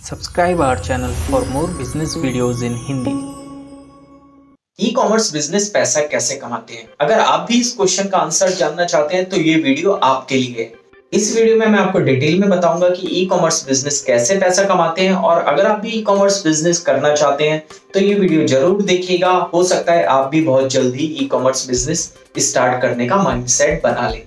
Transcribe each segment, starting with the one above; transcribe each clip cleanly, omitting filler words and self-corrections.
Subscribe our channel for more business videos in Hindi. E commerce business पैसा कैसे कमाते हैं? अगर आप भी इस क्वेश्चन का आंसर जानना चाहते हैं तो ये वीडियो आपके लिए है। इस वीडियो में मैं आपको डिटेल में बताऊंगा कि ई कॉमर्स बिजनेस कैसे पैसा कमाते हैं, और अगर आप भी ई कॉमर्स बिजनेस करना चाहते हैं तो ये वीडियो जरूर देखिएगा। हो सकता है आप भी बहुत जल्दी ई कॉमर्स बिजनेस स्टार्ट करने का माइंडसेट बना लें।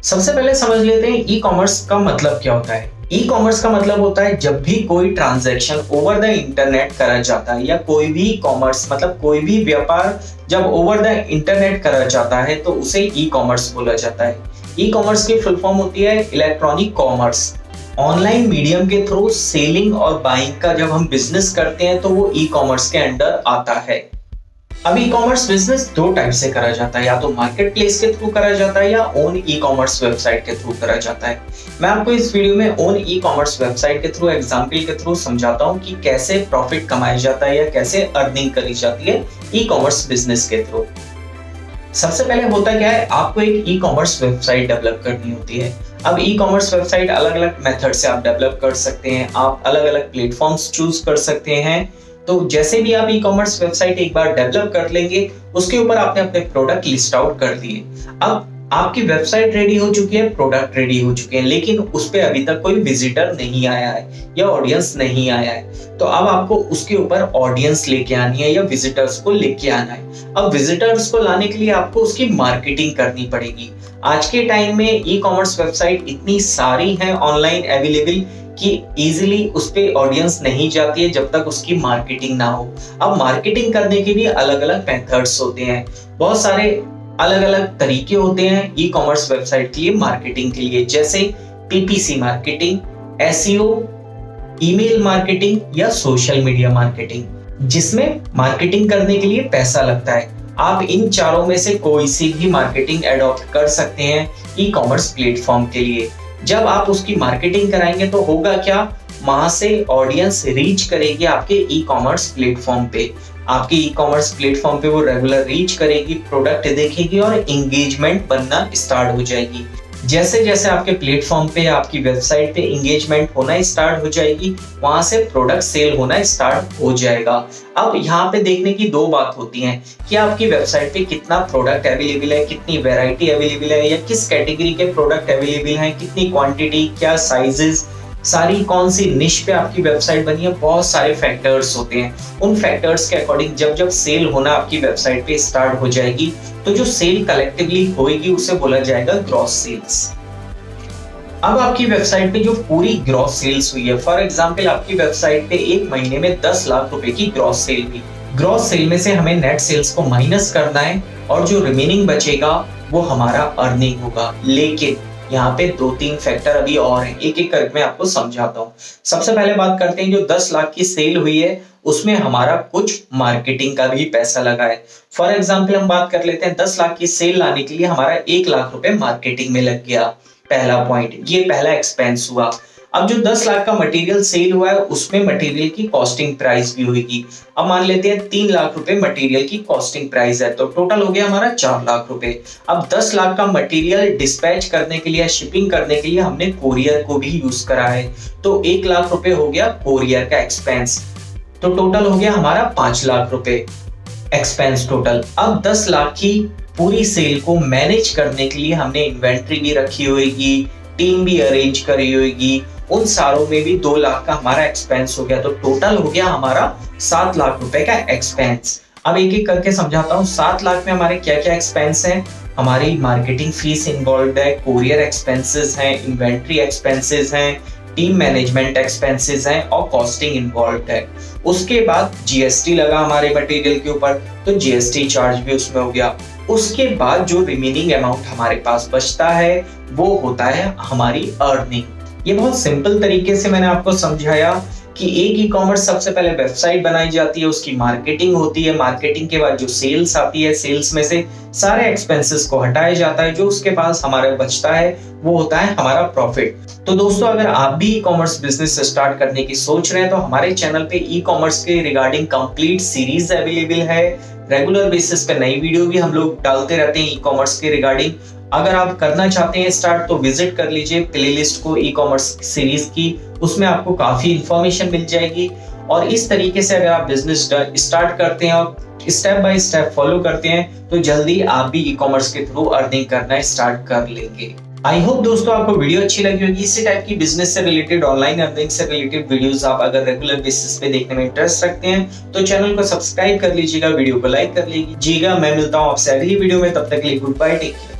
सबसे पहले समझ लेते हैं ई कॉमर्स का मतलब क्या होता है। ई कॉमर्स का मतलब होता है जब भी कोई ट्रांजैक्शन ओवर द इंटरनेट करा जाता है, या कोई भी कॉमर्स मतलब कोई भी व्यापार जब ओवर द इंटरनेट करा जाता है तो उसे ई कॉमर्स बोला जाता है। ई कॉमर्स की फुल फॉर्म होती है इलेक्ट्रॉनिक कॉमर्स। ऑनलाइन मीडियम के थ्रू सेलिंग और बाइंग का जब हम बिजनेस करते हैं तो वो ई कॉमर्स के अंडर आता है। अब ई कॉमर्स बिजनेस दो टाइप से करा जाता है, या तो मार्केट प्लेस के थ्रू करा जाता है या ओन ई कॉमर्स वेबसाइट के थ्रू करा जाता है। मैं आपको इस वीडियो में ओन ई कॉमर्स वेबसाइट के थ्रू एग्जांपल के थ्रू समझाता हूं कि कैसे प्रॉफिट कमाया जाता है या कैसे अर्निंग करी जाती है ई कॉमर्स बिजनेस के थ्रू। सबसे पहले होता क्या है, आपको एक ई कॉमर्स वेबसाइट डेवलप करनी होती है। अब ई कॉमर्स वेबसाइट अलग अलग मेथड से आप डेवलप कर सकते हैं, आप अलग अलग प्लेटफॉर्म्स चूज कर सकते हैं। तो जैसे भी आप ई कॉमर्स वेबसाइट एक बार डेवलप कर लेंगे, उसके ऊपर आपने अपने प्रोडक्ट लिस्ट आउट कर दिए। अब आपकी वेबसाइट रेडी हो चुकी है, प्रोडक्ट रेडी हो चुके हैं, लेकिन उस पे अभी तक कोई विजिटर नहीं आया है या ऑडियंस नहीं आया है। तो अब आपको उसके ऊपर ऑडियंस लेके आनी है या विजिटर्स को लेके आना है। अब विजिटर्स को लाने के लिए आपको उसकी मार्केटिंग करनी पड़ेगी। आज के टाइम में ई कॉमर्स वेबसाइट इतनी सारी हैं ऑनलाइन अवेलेबल कि इजीली उस पे ऑडियंस नहीं जाती है जब तक उसकी मार्केटिंग ना हो। अब मार्केटिंग करने के भी अलग अलग मेथड्स होते हैं, बहुत सारे अलग अलग तरीके होते हैं ई कॉमर्स वेबसाइट के लिए मार्केटिंग के लिए, जैसे PPC marketing, SEO, email marketing या सोशल मीडिया मार्केटिंग, जिसमें मार्केटिंग करने के लिए पैसा लगता है। आप इन चारों में से कोई सी भी मार्केटिंग एडॉप्ट कर सकते हैं ई कॉमर्स प्लेटफॉर्म के लिए। जब आप उसकी मार्केटिंग कराएंगे तो होगा क्या, वहां से ऑडियंस रीच करेगी आपके ई कॉमर्स प्लेटफॉर्म पे। आपके ई कॉमर्स प्लेटफॉर्म पे वो रेगुलर रीच करेगी, प्रोडक्ट देखेगी और एंगेजमेंट बनना स्टार्ट हो जाएगी। जैसे जैसे आपके प्लेटफॉर्म पे आपकी वेबसाइट पे एंगेजमेंट होना स्टार्ट हो जाएगी, वहां से प्रोडक्ट सेल होना स्टार्ट हो जाएगा। अब यहाँ पे देखने की दो बात होती हैं कि आपकी वेबसाइट पे कितना प्रोडक्ट अवेलेबल है, कितनी वैरायटी अवेलेबल है, या किस कैटेगरी के प्रोडक्ट अवेलेबल हैं, कितनी क्वांटिटी, क्या साइजेस, सारी कौन सी निश पे आपकी वेबसाइट बनी है। बहुत सारे फैक्टर्स होते हैं। उन फैक्टर्स के अकॉर्डिंग जब जब सेल होना आपकी वेबसाइट पे स्टार्ट हो जाएगी तो जो सेल कलेक्टिवली होएगी उसे बोला जाएगा ग्रॉस सेल्स। अब आपकी वेबसाइट पे जो पूरी ग्रॉस सेल्स हुई है, फॉर एग्जांपल आपकी वेबसाइट पे एक महीने में 10 लाख रुपए की ग्रॉस सेल हुई। ग्रॉस सेल में से हमें नेट सेल्स को माइनस करना है और जो रिमेनिंग बचेगा वो हमारा अर्निंग होगा। लेकिन यहाँ पे दो तीन फैक्टर अभी और हैं, एक एक करके मैं आपको समझाता हूँ। सबसे पहले बात करते हैं, जो 10 लाख की सेल हुई है उसमें हमारा कुछ मार्केटिंग का भी पैसा लगा है। फॉर एग्जांपल हम बात कर लेते हैं, 10 लाख की सेल लाने के लिए हमारा 1 लाख रुपए मार्केटिंग में लग गया। पहला पॉइंट, ये पहला एक्सपेंस हुआ। अब जो 10 लाख का मटेरियल सेल हुआ है उसमें मटेरियल की कॉस्टिंग प्राइस भी होगी। अब मान लेते हैं 3 लाख रुपए मटेरियल की कॉस्टिंग प्राइस है, तो टोटल हो गया हमारा 4 लाख रुपए। अब 10 लाख का मटेरियल डिस्पैच करने के लिए, शिपिंग करने के लिए हमने कोरियर को भी यूज करा है, तो 1 लाख रुपए हो गया कोरियर का एक्सपेंस। तो टोटल हो गया हमारा 5 लाख रुपए एक्सपेंस टोटल। अब 10 लाख की पूरी सेल को मैनेज करने के लिए हमने इन्वेंट्री भी रखी होगी, टीम भी अरेंज करी होगी, उन सारों में भी 2 लाख का हमारा एक्सपेंस हो गया। तो टोटल हो गया हमारा 7 लाख रुपए का एक्सपेंस। अब एक एक करके समझाता हूँ। 7 लाख में हमारे क्या क्या एक्सपेंस हैं। हमारी मार्केटिंग फीस इन्वॉल्व है, कोरियर एक्सपेंसेस हैं, इन्वेंट्री एक्सपेंसेस हैं, टीम मैनेजमेंट एक्सपेंसेस हैं और कॉस्टिंग इन्वॉल्व है। उसके बाद जीएसटी लगा हमारे मटेरियल के ऊपर, तो जीएसटी चार्ज भी उसमें हो गया। उसके बाद जो रिमेनिंग अमाउंट हमारे पास बचता है वो होता है हमारी अर्निंग। ये बहुत सिंपल तरीके से मैंने आपको समझाया कि एक ई कॉमर्स सबसे पहले वेबसाइट बनाई जाती है, उसकी मार्केटिंग होती है, मार्केटिंग के बाद जो सेल्स आती है, सेल्स में से सारे एक्सपेंसेस को हटाया जाता है, जो उसके पास हमारा बचता है वो होता है हमारा प्रॉफिट। तो दोस्तों, अगर आप भी ई कॉमर्स बिजनेस स्टार्ट करने की सोच रहे हैं तो हमारे चैनल पे ई कॉमर्स के रिगार्डिंग कंप्लीट सीरीज अवेलेबल है। रेगुलर बेसिस पे नई वीडियो भी हम लोग डालते रहते हैं ई कॉमर्स के रिगार्डिंग, अगर आप करना चाहते हैं स्टार्ट तो विजिट कर लीजिए प्लेलिस्ट को ई कॉमर्स सीरीज की, उसमें आपको काफी इंफॉर्मेशन मिल जाएगी। और इस तरीके से अगर आप बिजनेस स्टार्ट करते हैं और स्टेप बाय स्टेप फॉलो करते हैं तो जल्दी आप भी ई कॉमर्स के थ्रू अर्निंग करना स्टार्ट कर लेंगे। आई होप दोस्तों आपको वीडियो अच्छी लगी होगी। इसी टाइप की बिजनेस से रिलेटेड, ऑनलाइन अर्निंग से रिलेटेड वीडियोस आप अगर रेगुलर बेसिस पे देखने में इंटरेस्ट रखते हैं तो चैनल को सब्सक्राइब कर लीजिएगा, वीडियो को लाइक कर लीजिएगा। मैं मिलता हूं आपसे अगली वीडियो में, तब तक के लिए गुड बाय, टेक केयर।